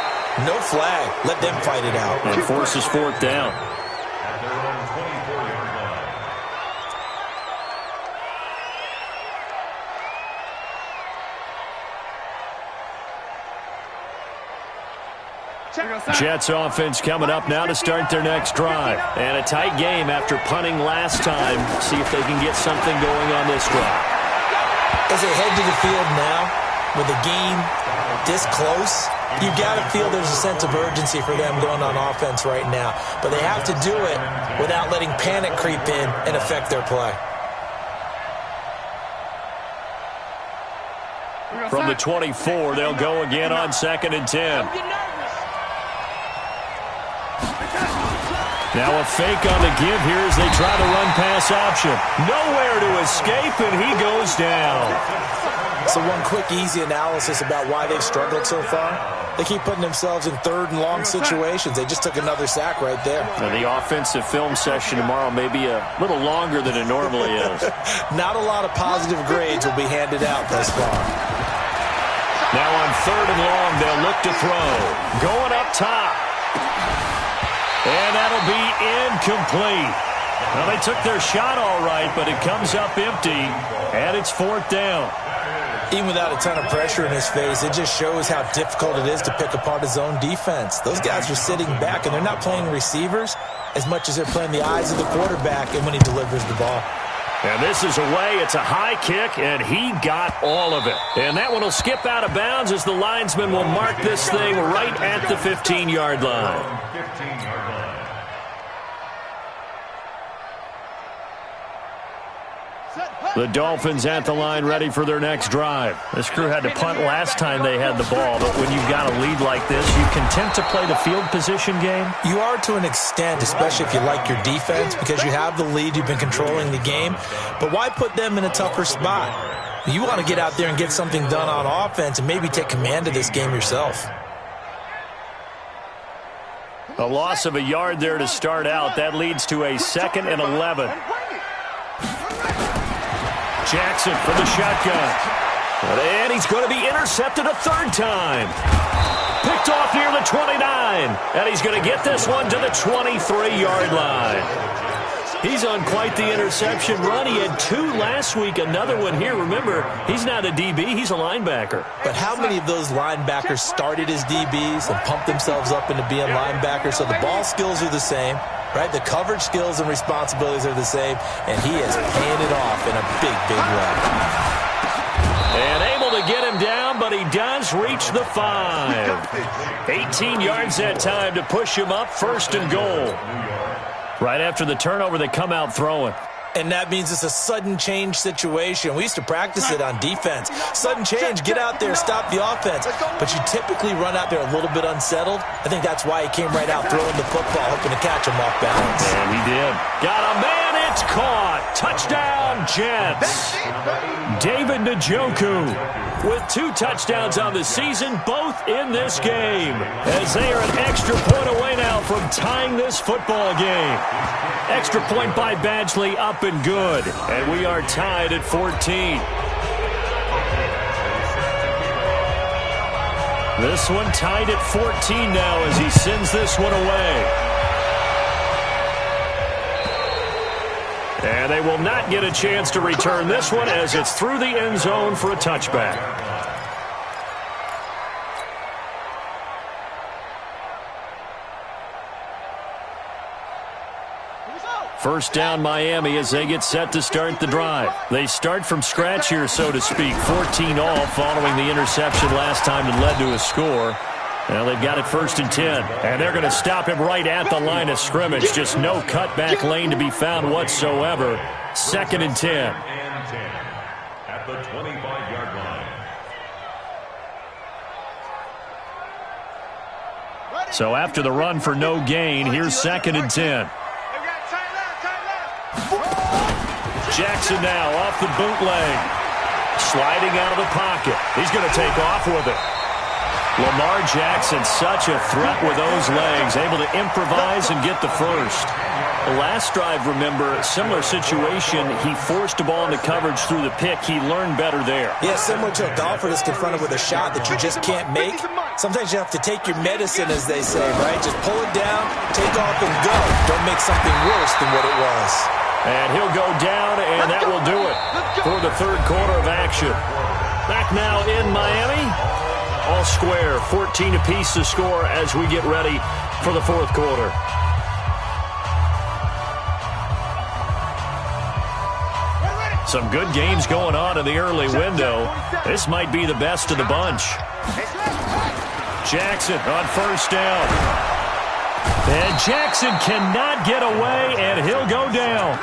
no flag. Let them fight it out. And forces 4th down. At their own 24-yard line. Jets offense coming up now to start their next drive. And a tight game after punting last time. See if they can get something going on this drive. As they head to the field now, with the game this close, you've got to feel there's a sense of urgency for them going on offense right now. But they have to do it without letting panic creep in and affect their play. From the 24, they'll go again on 2nd and 10. Now a fake on the give here as they try the run-pass option. Nowhere to escape, and he goes down. So one quick, easy analysis about why they've struggled so far. They keep putting themselves in 3rd and long situations. They just took another sack right there. Now the offensive film session tomorrow may be a little longer than it normally is. Not a lot of positive grades will be handed out thus far. Now on 3rd and long, they'll look to throw. Going up top. And that'll be incomplete. Well, they took their shot all right, but it comes up empty, and it's 4th down. Even without a ton of pressure in his face, it just shows how difficult it is to pick apart his own defense. Those guys are sitting back, and they're not playing receivers as much as they're playing the eyes of the quarterback and when he delivers the ball. And this is away. It's a high kick, and he got all of it. And that one will skip out of bounds as the linesman will mark this thing right at the 15-yard line. 15-yard line. The Dolphins at the line ready for their next drive. This crew had to punt last time they had the ball, but when you've got a lead like this, you content to play the field position game? You are to an extent, especially if you like your defense, because you have the lead, you've been controlling the game. But why put them in a tougher spot? You want to get out there and get something done on offense and maybe take command of this game yourself. A loss of a yard there to start out. That leads to a 2nd and 11. Jackson for the shotgun. And he's going to be intercepted a 3rd time. Picked off near the 29. And he's going to get this one to the 23-yard line. He's on quite the interception run. He had 2 last week, another one here. Remember, he's not a DB, he's a linebacker. But how many of those linebackers started as DBs and pumped themselves up into being linebackers? So the ball skills are the same, right? The coverage skills and responsibilities are the same, and he is paying it off in a big, big way. And able to get him down, but he does reach the 5. 18 yards that time to push him up, 1st and goal. Right after the turnover, they come out throwing. And that means it's a sudden change situation. We used to practice it on defense. Sudden change, get out there, stop the offense. But you typically run out there a little bit unsettled. I think that's why he came right out throwing the football, hoping to catch him off balance. And he did. Got a man, it's caught. Touchdown, Jets. David Njoku. with 2 touchdowns on the season, both in this game, as they are an extra point away now from tying this football game. Extra point by Badgley, up and good, and we are tied at 14. This one tied at 14 now as he sends this one away. And they will not get a chance to return this one as it's through the end zone for a touchback. First down Miami as they get set to start the drive. They start from scratch here, so to speak. 14 all following the interception last time that led to a score. Now they've got it 1st and 10. And they're going to stop him right at the line of scrimmage. Just no cutback lane to be found whatsoever. 2nd and 10. At the 25-yard line. So after the run for no gain, here's 2nd and 10. Jackson now off the bootleg. Sliding out of the pocket. He's going to take off with it. Lamar Jackson, such a threat with those legs, able to improvise and get the first. The last drive, remember, similar situation. He forced the ball into coverage through the pick. He learned better there. Yeah, similar to a golfer that's confronted with a shot that you just can't make. Sometimes you have to take your medicine, as they say, right? Just pull it down, take off, and go. Don't make something worse than what it was. And he'll go down, and that will do it for the 3rd quarter of action. Back now in Miami. All square, 14 apiece to score as we get ready for the 4th quarter. Some good games going on in the early window. This might be the best of the bunch. Jackson on 1st down. And Jackson cannot get away, and he'll go down.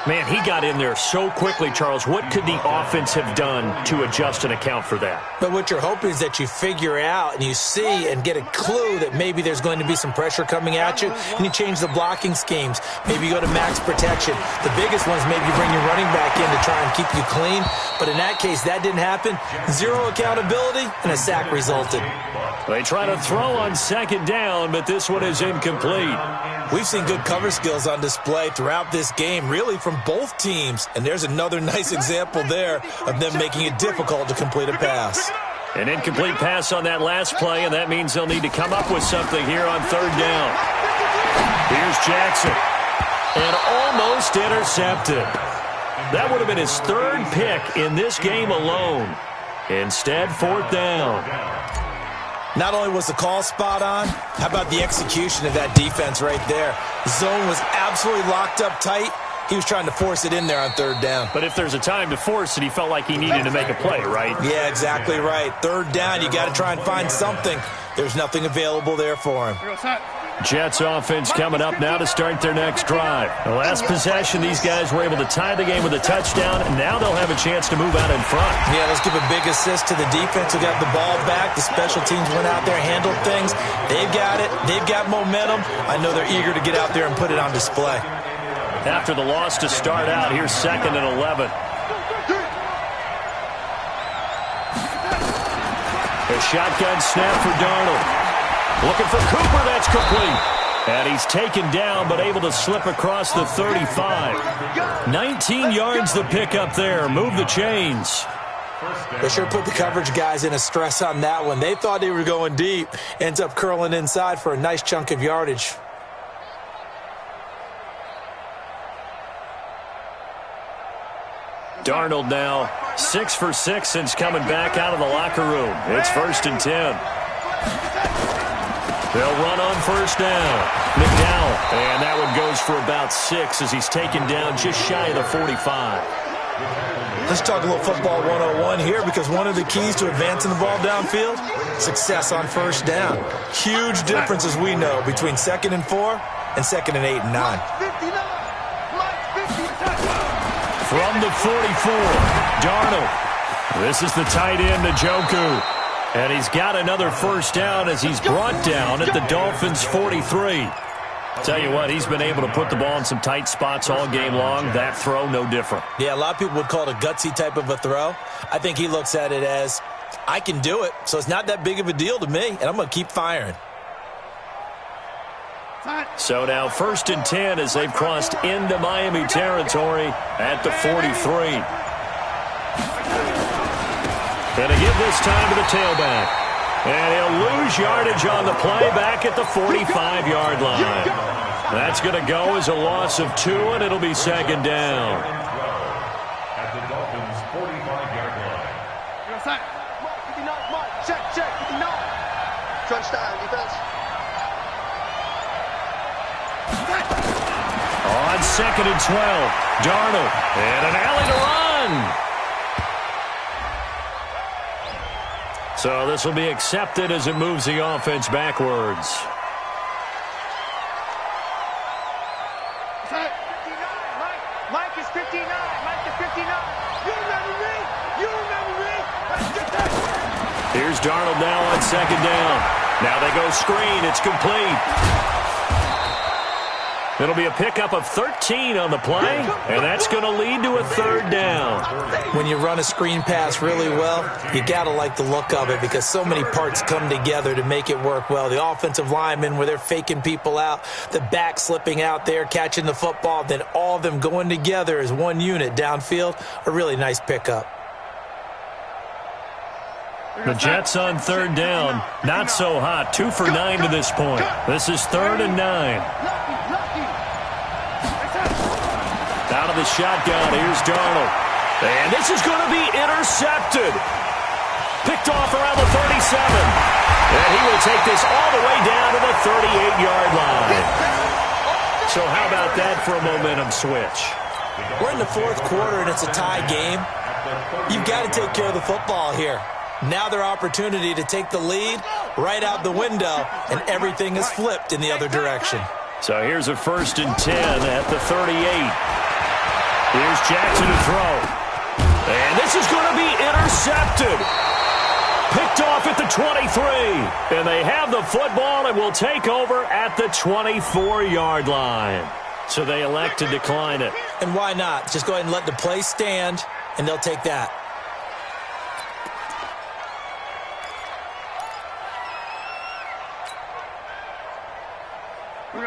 Man, he got in there so quickly, Charles. What could the offense have done to adjust and account for that? But what you're hoping is that you figure out and you see and get a clue that maybe there's going to be some pressure coming at you, and you change the blocking schemes. Maybe you go to max protection. The biggest one is maybe you bring your running back in to try and keep you clean. But in that case, that didn't happen. 0 accountability, and a sack resulted. They try to throw on 2nd down, but this one is incomplete. We've seen good cover skills on display throughout this game, really from both teams. And there's another nice example there of them making it difficult to complete a pass. An incomplete pass on that last play, and that means they'll need to come up with something here on 3rd down. Here's Jackson. And almost intercepted. That would have been his 3rd pick in this game alone. Instead, 4th down. Not only was the call spot on, how about the execution of that defense right there? The zone was absolutely locked up tight. He was trying to force it in there on 3rd down. But if there's a time to force it, he felt like he needed to make a play, right? Yeah, exactly right. 3rd down, you got to try and find something. There's nothing available there for him. Jets offense coming up now to start their next drive. The last possession, these guys were able to tie the game with a touchdown, and now they'll have a chance to move out in front. Yeah, let's give a big assist to the defense who got the ball back. The special teams went out there, handled things. They've got it. They've got momentum. I know they're eager to get out there and put it on display. After the loss to start out, here's 2nd and 11. A shotgun snap for Darnold. Looking for Cooper, that's complete. And he's taken down, but able to slip across the 35. 19 yards the pickup there. Move the chains. They sure put the coverage guys in a stress on that one. They thought they were going deep. Ends up curling inside for a nice chunk of yardage. Darnold now 6 for 6 since coming back out of the locker room. It's 1st and 10. They'll run on 1st down. McDowell, and that one goes for about 6 as he's taken down just shy of the 45. Let's talk a little football 101 here, because one of the keys to advancing the ball downfield, success on 1st down. Huge difference, as we know, between 2nd and 4 and 2nd and 8 and 9. From the 44, Darnold. This is the tight end, Njoku. And he's got another 1st down as he's brought down at the Dolphins' 43. Tell you what, he's been able to put the ball in some tight spots all game long. That throw, no different. Yeah, a lot of people would call it a gutsy type of a throw. I think he looks at it as I can do it, so it's not that big of a deal to me, and I'm going to keep firing. So now 1st and 10 as they've crossed into Miami territory at the 43. And to give this time to the tailback. And he'll lose yardage on the play back at the 45-yard line. That's going to go as a loss of 2, and it'll be 2nd down. At the Dolphins' 45-yard line. Check, 59. Crunch down, defense. On 2nd and 12, Darnold, and an alley to run. So this will be accepted as it moves the offense backwards. 59, Mike is 59. Mike is 59. You remember me? You remember me? Let's get that. Here's Darnold now on 2nd down. Now they go screen. It's complete. It'll be a pickup of 13 on the play, and that's going to lead to a 3rd down. When you run a screen pass really well, you got to like the look of it because so many parts come together to make it work well. The offensive linemen where they're faking people out, the back slipping out there, catching the football, then all of them going together as one unit downfield, a really nice pickup. The Jets on 3rd down, not so hot, 2 for 9 to this point. This is 3rd and 9. Out of the shotgun, here's Darnold. And this is going to be intercepted. Picked off around the 37. And he will take this all the way down to the 38-yard line. So how about that for a momentum switch? We're in the 4th quarter, and it's a tie game. You've got to take care of the football here. Now their opportunity to take the lead right out the window, and everything is flipped in the other direction. So here's a 1st and 10 at the 38. Here's Jackson to throw. And this is going to be intercepted. Picked off at the 23. And they have the football and will take over at the 24-yard line. So they elect to decline it. And why not? Just go ahead and let the play stand, and they'll take that.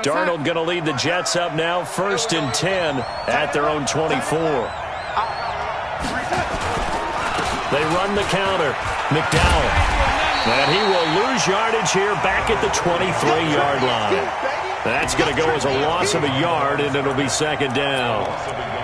Darnold going to lead the Jets up now, 1st and 10 at their own 24. They run the counter. McDowell. And he will lose yardage here back at the 23-yard line. That's going to go as a loss of a yard, and it'll be 2nd down.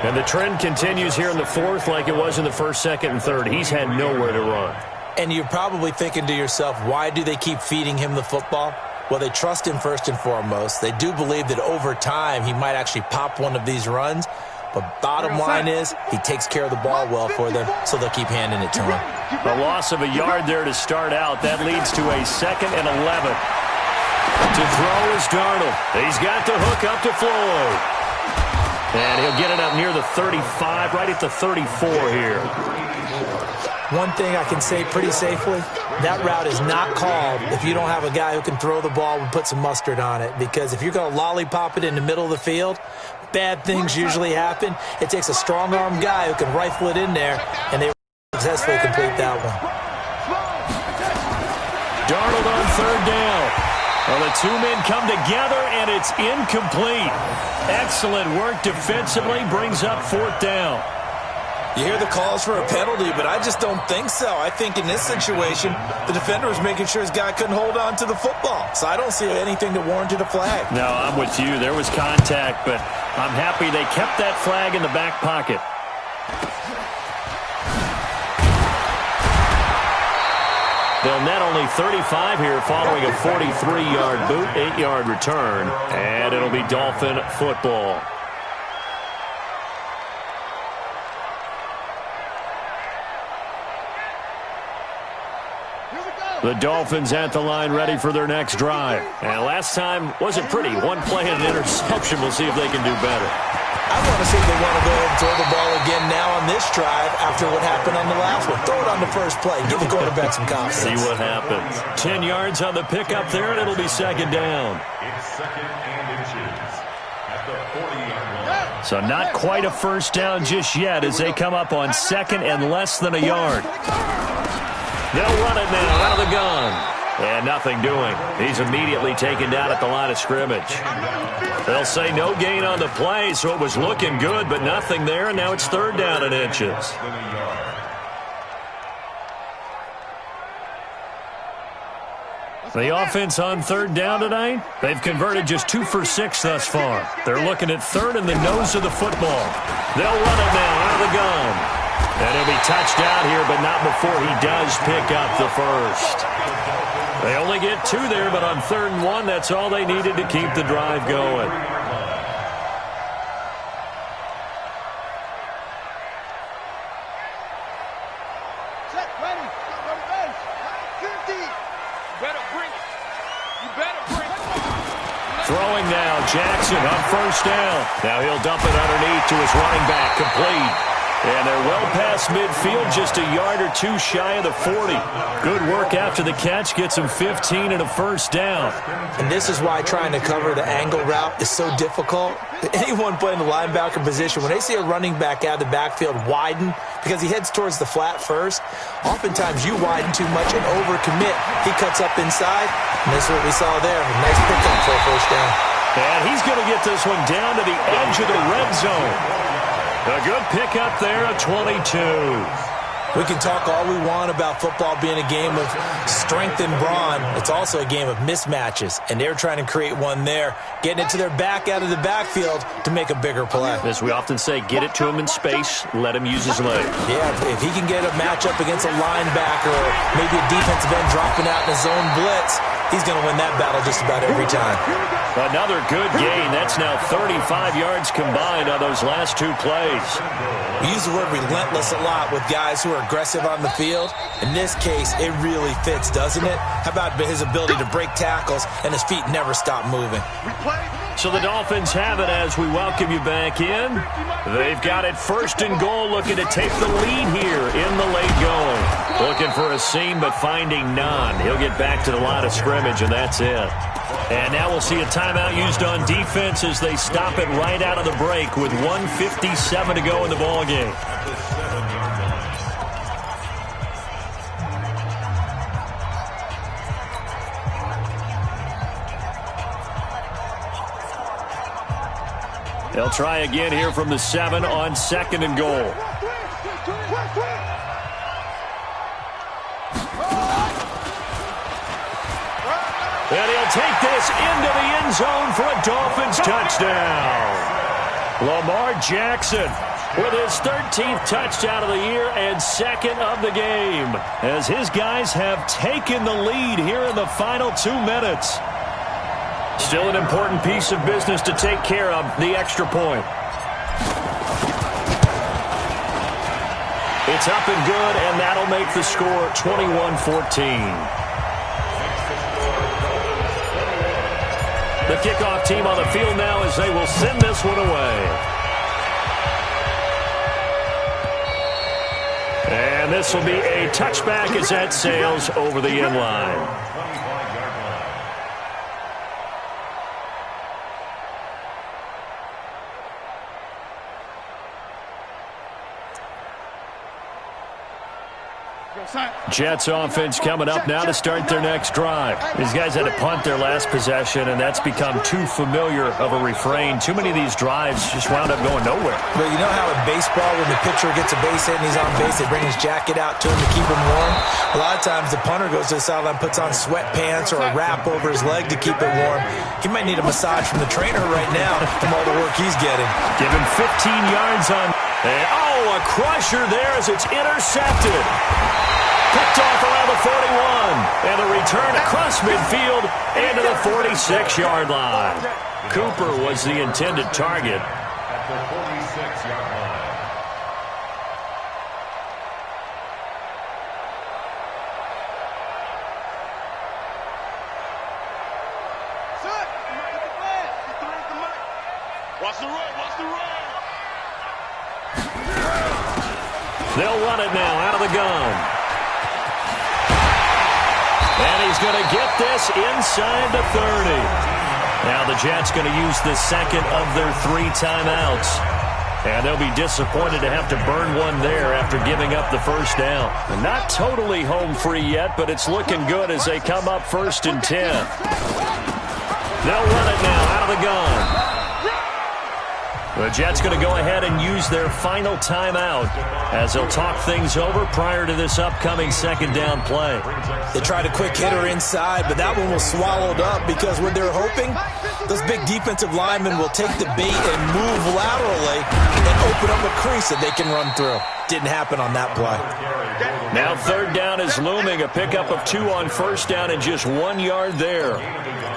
And the trend continues here in the 4th like it was in the 1st, 2nd, and 3rd. He's had nowhere to run. And you're probably thinking to yourself, why do they keep feeding him the football? Well, they trust him first and foremost. They do believe that over time he might actually pop one of these runs. But bottom line is he takes care of the ball well for them, so they'll keep handing it to him. A loss of a yard there to start out. That leads to a 2nd and 11. To throw is Darnold. He's got the hook up to Floyd. And he'll get it up near the 35, right at the 34 here. One thing I can say pretty safely, that route is not called if you don't have a guy who can throw the ball and put some mustard on it. Because if you're going to lollipop it in the middle of the field, bad things usually happen. It takes a strong-arm guy who can rifle it in there, and they successfully complete that one. Darnold on 3rd down. Well, the two men come together, and it's incomplete. Excellent work defensively, brings up 4th down. You hear the calls for a penalty, but I just don't think so. I think in this situation, the defender was making sure his guy couldn't hold on to the football. So I don't see anything that warranted a flag. No, I'm with you. There was contact, but I'm happy they kept that flag in the back pocket. They'll net only 35 here following a 43-yard boot, 8-yard return, and it'll be Dolphin football. The Dolphins at the line ready for their next drive. And last time wasn't pretty. One play and an interception. We'll see if they can do better. I want to see if they want to go ahead and throw the ball again now on this drive after what happened on the last one. Throw it on the first play. Give the quarterback some confidence. See what happens. 10 yards on the pickup there, and it'll be 2nd down. It's 2nd and inches at the 40-yard line. So not quite a first down just yet as they come up on 2nd and less than a yard. They'll run it now out of the gun. And nothing doing. He's immediately taken down at the line of scrimmage. They'll say no gain on the play, so it was looking good, but nothing there, and now it's 3rd down and inches. The offense on 3rd down tonight, they've converted just 2 for 6 thus far. They're looking at 3rd in the nose of the football. They'll run it now out of the gun. And he'll be touched out here, but not before he does pick up the first. They only get 2 there, but on 3rd and 1, that's all they needed to keep the drive going. Set, ready. 50. Better bring it. You better bring it. Throwing now, Jackson on 1st down. Now he'll dump it underneath to his running back, complete. And they're well past midfield, just a yard or 2 shy of the 40. Good work after the catch, gets him 15 and a 1st down. And this is why trying to cover the angle route is so difficult. Anyone playing the linebacker position, when they see a running back out of the backfield widen, because he heads towards the flat first, oftentimes you widen too much and overcommit. He cuts up inside, and this is what we saw there. A nice pickup for a 1st down. And he's going to get this one down to the edge of the red zone. A good pickup there at 22. We can talk all we want about football being a game of strength and brawn. It's also a game of mismatches, and they're trying to create one there, getting it to their back out of the backfield to make a bigger play. As we often say, get it to him in space, let him use his leg. Yeah, if he can get a matchup against a linebacker or maybe a defensive end dropping out in a zone blitz, he's going to win that battle just about every time. Another good gain. That's now 35 yards combined on those last 2 plays. We use the word relentless a lot with guys who are aggressive on the field. In this case, it really fits, doesn't it? How about his ability to break tackles and his feet never stop moving? So the Dolphins have it as we welcome you back in. They've got it 1st and goal, looking to take the lead here in the late going. Looking for a seam, but finding none. He'll get back to the line of scrimmage, and that's it. And now we'll see a timeout used on defense as they stop it right out of the break with 1:57 to go in the ballgame. They'll try again here from the 7 on 2nd and goal. And he'll take this into the end zone for a Dolphins touchdown. Lamar Jackson with his 13th touchdown of the year and 2nd of the game, as his guys have taken the lead here in the final 2 minutes. Still an important piece of business to take care of, the extra point. It's up and good, and that'll make the score 21-14. The kickoff team on the field now as they will send this one away. And this will be a touchback as that sails over the end line. Jets offense coming up now to start their next drive. These guys had to punt their last possession, and that's become too familiar of a refrain. Too many of these drives just wound up going nowhere. But you know how in baseball, when the pitcher gets a base hit and he's on base, they bring his jacket out to him to keep him warm? A lot of times the punter goes to the sideline, puts on sweatpants or a wrap over his leg to keep it warm. He might need a massage from the trainer right now from all the work he's getting. Given 15 yards on. And, oh, a crusher there as it's intercepted. Picked off around the 41. And a return across midfield into the 46-yard line. Cooper was the intended target. At the 46-yard line. Watch the run, watch the run. They'll run it now out of the gun. And he's going to get this inside the 30. Now the Jets going to use the second of their 3 timeouts. And they'll be disappointed to have to burn one there after giving up the first down. Not totally home free yet, but it's looking good as they come up 1st and 10. They'll run it now out of the gun. The Jets going to go ahead and use their final timeout as they'll talk things over prior to this upcoming 2nd down play. They tried a quick hitter inside, but that one was swallowed up because when they're hoping, those big defensive linemen will take the bait and move laterally and open up a crease that they can run through. Didn't happen on that play. Now 3rd down is looming, a pickup of 2 on 1st down and just 1 yard there.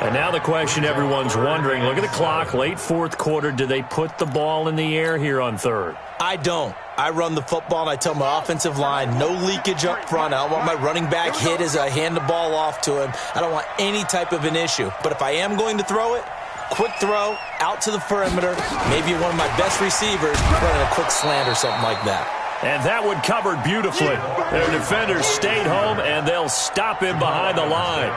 And now the question everyone's wondering, look at the clock, late 4th quarter, do they put the ball in the air here on 3rd? I don't. I run the football and I tell my offensive line, no leakage up front. I don't want my running back hit as I hand the ball off to him. I don't want any type of an issue. But if I am going to throw it, quick throw, out to the perimeter, maybe one of my best receivers running a quick slant or something like that. And that one covered beautifully. Their defenders stayed home, and they'll stop him behind the line.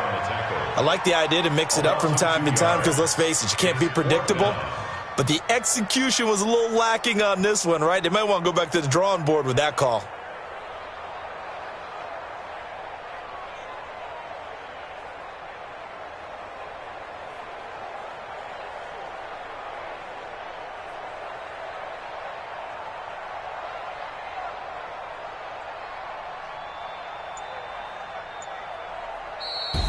I like the idea to mix it up from time to time because, let's face it, you can't be predictable. But the execution was a little lacking on this one, right? They might want to go back to the drawing board with that call.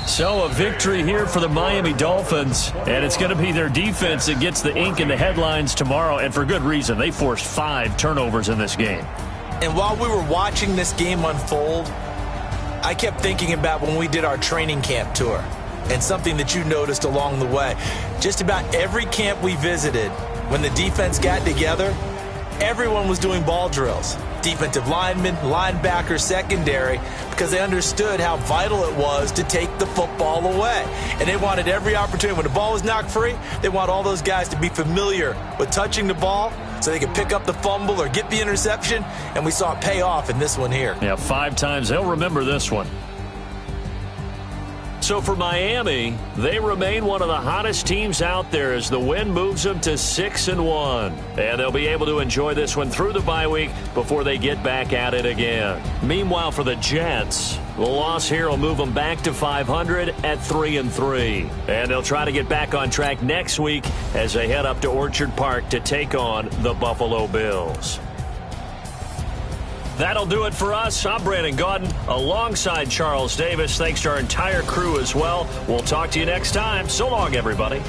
So a victory here for the Miami Dolphins, and it's going to be their defense that gets the ink in the headlines tomorrow, and for good reason. They forced 5 turnovers in this game. And while we were watching this game unfold, I kept thinking about when we did our training camp tour and something that you noticed along the way. Just about every camp we visited, when the defense got together, everyone was doing ball drills. Defensive linemen, linebackers, secondary, because they understood how vital it was to take the football away. And they wanted every opportunity. When the ball was knocked free, they want all those guys to be familiar with touching the ball so they could pick up the fumble or get the interception. And we saw it pay off in this one here. Yeah, 5 times. They'll remember this one. So for Miami, they remain one of the hottest teams out there as the win moves them to 6-1. And they'll be able to enjoy this one through the bye week before they get back at it again. Meanwhile, for the Jets, the loss here will move them back to 500 at 3-3. And they'll try to get back on track next week as they head up to Orchard Park to take on the Buffalo Bills. That'll do it for us. I'm Brandon Gaudin alongside Charles Davis. Thanks to our entire crew as well. We'll talk to you next time. So long, everybody.